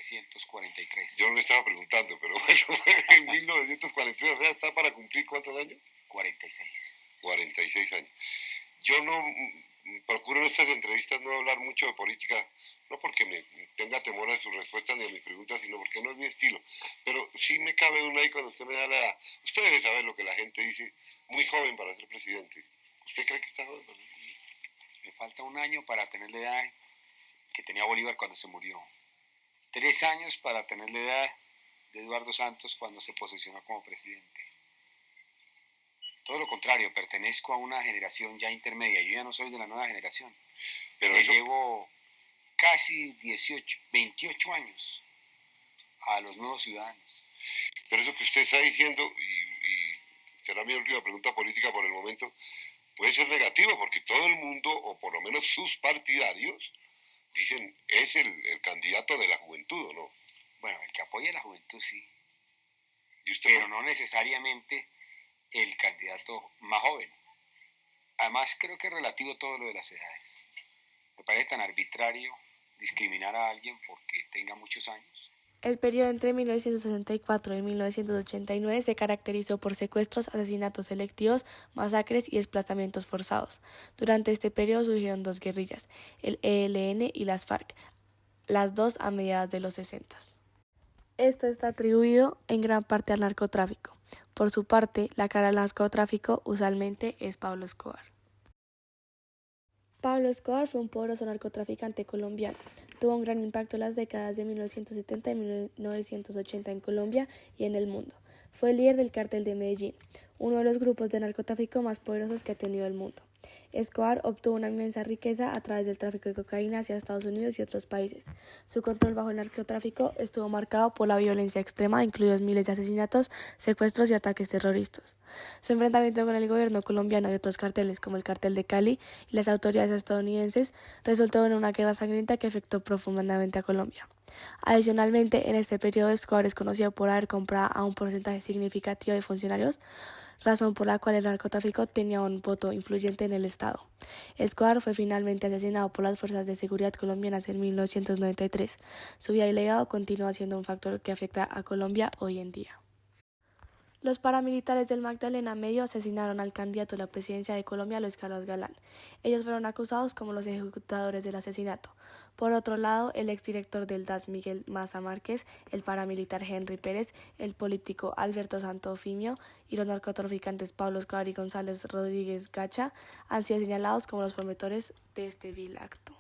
1943. Yo no le estaba preguntando, pero bueno, fue en 1943, o sea, ¿está para cumplir cuántos años? 46. 46 años. Yo no procuro en estas entrevistas no hablar mucho de política, no porque me tenga temor a sus respuestas ni a mis preguntas, sino porque no es mi estilo. Pero sí me cabe una ahí cuando usted me da la edad. Usted debe saber lo que la gente dice, muy joven para ser presidente. ¿Usted cree que está joven para ser presidente? Me falta un año para tener la edad que tenía Bolívar cuando se murió. 3 años para tener la edad de Eduardo Santos cuando se posesionó como presidente. Todo lo contrario, pertenezco a una generación ya intermedia. Yo ya no soy de la nueva generación. Pero Le eso, llevo casi 28 años a los nuevos ciudadanos. pero eso que usted está diciendo, y será mi última pregunta política por el momento, puede ser negativo, porque todo el mundo, o por lo menos sus partidarios, dicen, es el candidato de la juventud, ¿o no? Bueno, el que apoya a la juventud sí, ¿Y usted pero no necesariamente el candidato más joven. Además, creo que es relativo todo lo de las edades. Me parece tan arbitrario discriminar a alguien porque tenga muchos años. El periodo entre 1964 y 1989 se caracterizó por secuestros, asesinatos selectivos, masacres y desplazamientos forzados. Durante este periodo surgieron dos guerrillas, el ELN y las FARC, las dos a mediados de los 60. Esto está atribuido en gran parte al narcotráfico. Por su parte, la cara del narcotráfico usualmente es Pablo Escobar. Pablo Escobar fue un poderoso narcotraficante colombiano. Tuvo un gran impacto en las décadas de 1970 y 1980 en Colombia y en el mundo. Fue el líder del Cártel de Medellín, uno de los grupos de narcotráfico más poderosos que ha tenido el mundo. Escobar obtuvo una inmensa riqueza a través del tráfico de cocaína hacia Estados Unidos y otros países. Su control bajo el narcotráfico estuvo marcado por la violencia extrema, incluidos miles de asesinatos, secuestros y ataques terroristas. Su enfrentamiento con el gobierno colombiano y otros carteles como el Cartel de Cali y las autoridades estadounidenses resultó en una guerra sangrienta que afectó profundamente a Colombia. Adicionalmente, en este periodo Escobar es conocido por haber comprado a un porcentaje significativo de funcionarios, razón por la cual el narcotráfico tenía un voto influyente en el Estado. Escobar fue finalmente asesinado por las fuerzas de seguridad colombianas en 1993. Su vida y legado continúa siendo un factor que afecta a Colombia hoy en día. Los paramilitares del Magdalena Medio asesinaron al candidato a la presidencia de Colombia, Luis Carlos Galán. Ellos fueron acusados como los ejecutadores del asesinato. Por otro lado, el exdirector del DAS, Miguel Maza Márquez, el paramilitar Henry Pérez, el político Alberto Santofimio y los narcotraficantes Pablo Escobar y González Rodríguez Gacha han sido señalados como los promotores de este vil acto.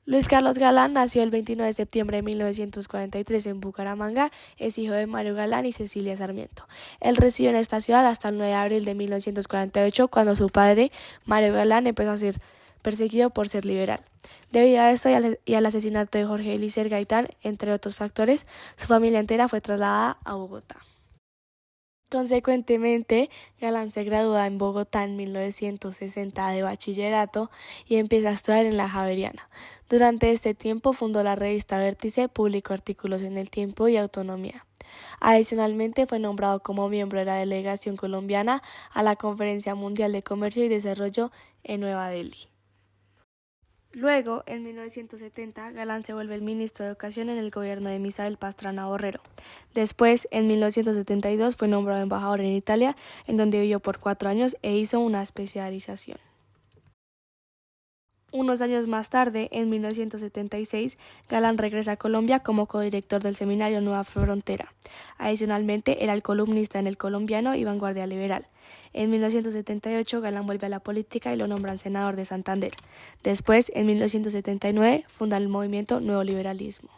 Luis Carlos Galán nació el 29 de septiembre de 1943 en Bucaramanga, es hijo de Mario Galán y Cecilia Sarmiento. Él residió en esta ciudad hasta el 9 de abril de 1948, cuando su padre, Mario Galán, empezó a ser perseguido por ser liberal. Debido a esto y al asesinato de Jorge Eliezer Gaitán, entre otros factores, su familia entera fue trasladada a Bogotá. Consecuentemente, Galán se gradúa en Bogotá en 1960 de bachillerato y empieza a estudiar en la Javeriana. Durante este tiempo fundó la revista Vértice, publicó artículos en El Tiempo y Autonomía. Adicionalmente, fue nombrado como miembro de la delegación colombiana a la Conferencia Mundial de Comercio y Desarrollo en Nueva Delhi. Luego, en 1970, Galán se vuelve el ministro de Educación en el gobierno de Misael Pastrana Borrero. Después, en 1972, fue nombrado embajador en Italia, en donde vivió por 4 años e hizo una especialización. Unos años más tarde, en 1976, Galán regresa a Colombia como codirector del seminario Nueva Frontera. Adicionalmente, era el columnista en El Colombiano y Vanguardia Liberal. En 1978, Galán vuelve a la política y lo nombran senador de Santander. Después, en 1979, funda el movimiento Nuevo Liberalismo.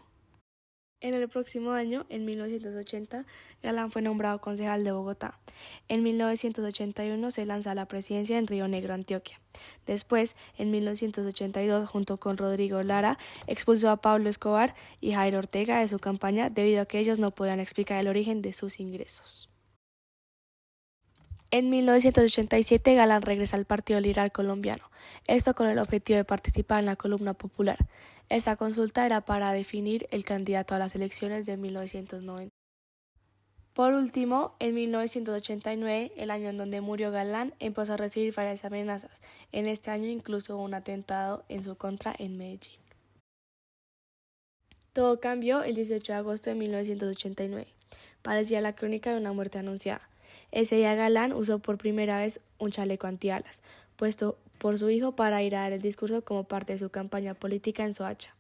En el próximo año, en 1980, Galán fue nombrado concejal de Bogotá. En 1981 se lanza a la presidencia en Río Negro, Antioquia. Después, en 1982, junto con Rodrigo Lara, expulsó a Pablo Escobar y Jairo Ortega de su campaña debido a que ellos no podían explicar el origen de sus ingresos. En 1987, Galán regresa al Partido Liberal Colombiano, esto con el objetivo de participar en la columna popular. Esta consulta era para definir el candidato a las elecciones de 1990. Por último, en 1989, el año en donde murió Galán, empezó a recibir varias amenazas. En este año incluso hubo un atentado en su contra en Medellín. Todo cambió el 18 de agosto de 1989. Parecía la crónica de una muerte anunciada. Ese día Galán usó por primera vez un chaleco antialas, puesto por su hijo para ir a dar el discurso como parte de su campaña política en Soacha.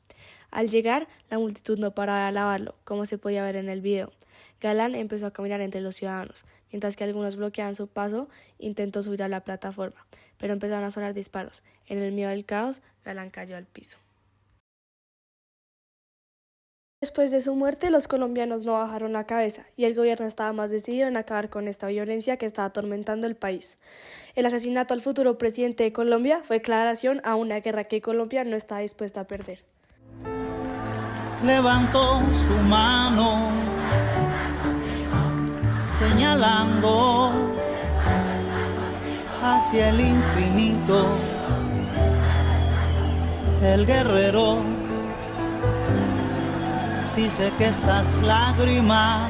Al llegar, la multitud no paraba de alabarlo, como se podía ver en el video. Galán empezó a caminar entre los ciudadanos, mientras que algunos bloqueaban su paso, intentó subir a la plataforma, pero empezaron a sonar disparos. En el medio del caos, Galán cayó al piso. Después de su muerte, los colombianos no bajaron la cabeza y el gobierno estaba más decidido en acabar con esta violencia que estaba atormentando el país. El asesinato al futuro presidente de Colombia fue declaración a una guerra que Colombia no está dispuesta a perder. Levantó su mano señalando hacia el infinito. El guerrero dice que estas lágrimas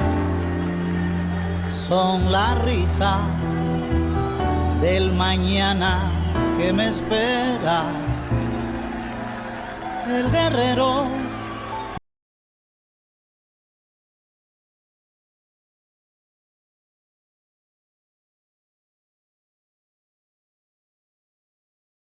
son la risa del mañana que me espera. El guerrero